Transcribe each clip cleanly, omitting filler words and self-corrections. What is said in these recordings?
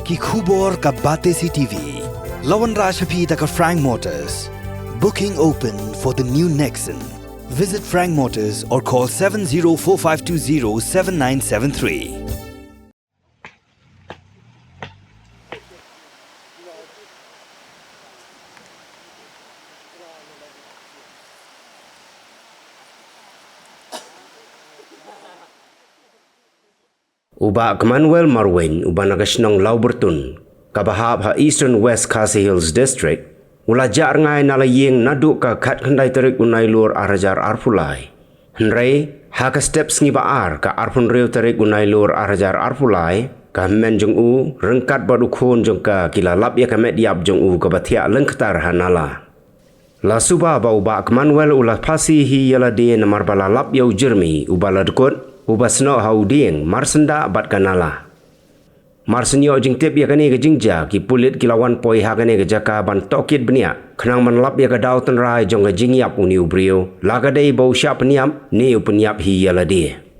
ki khubor ka bate CTV. Lawan Rashapi taka Frank Motors. Booking open for the new Nexon. Visit Frank Motors or call 7045207973. Uba Commonwealth Marwin uba nagasnong Laubertun kabahab ha Eastern West Khasi Hills District ulajar ngai nalayeng naduk ka khat khandai terik unai lur arajar arfulai henrei ha ka steps ngi baar ka arfun reu terik unai lur arajar arfulai ka men jong u rengkat badu khon jong ka kila lap ya ka met yap jong u ka bathia lengktar hanala la suba ba uba Commonwealth ulah phasi hi yala de namar bala lap yau jermi uba ladkot ubasno hauding marsenda bat kanala marsenyo jing tep ya kane ke jingja ki pulit kilawan poi ha kane ke jaka ban tokit benia khnang man lap ya ka daw tan rai jong ka jingyap uni ubrio laga dei bau sya peniam ne upeniap hi yala de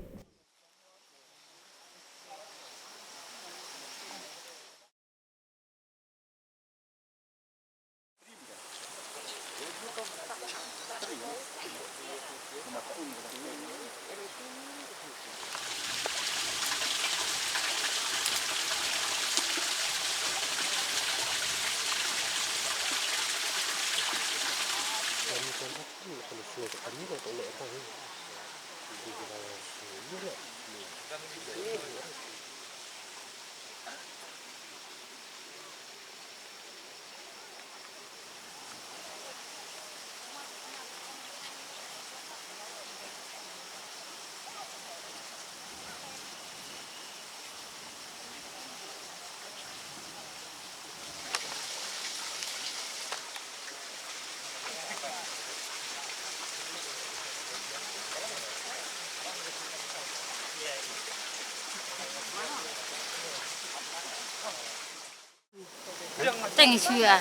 Teng chưa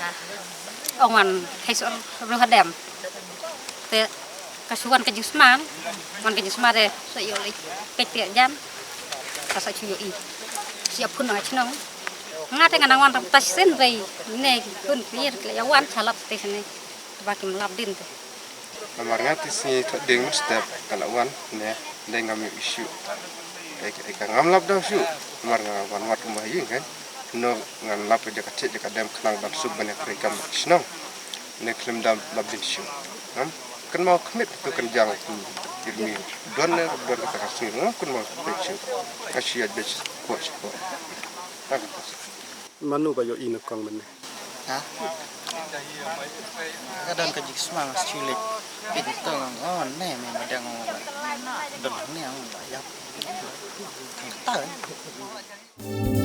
ông ăn hay sợ rồi hạt đệm thế cái số ăn cái juice man đây sợ yêu lấy cái tiện jam cái sợ chịu ý siap pun nggak cenong nggak dengan awan tas sen rei ne pun biar cái awan salap teh sini bagi melap din teh amarnya tisi ding step kalau awan ne dengan isu ikan ngamlap dah isu amar ngawan wat rumah ying kan no ngan lap je kacik je kadam kenang dan sub banyak rekam snong ne klem dam labin shu nam kan mau kemit tu kan jang tu ilmi don kata kasih no kan mau becu kasih aja kuat kuat manu bayo inu kong men ha kadang kajik semang cilik itu ngon ne memang dang don ne ang bayap tahu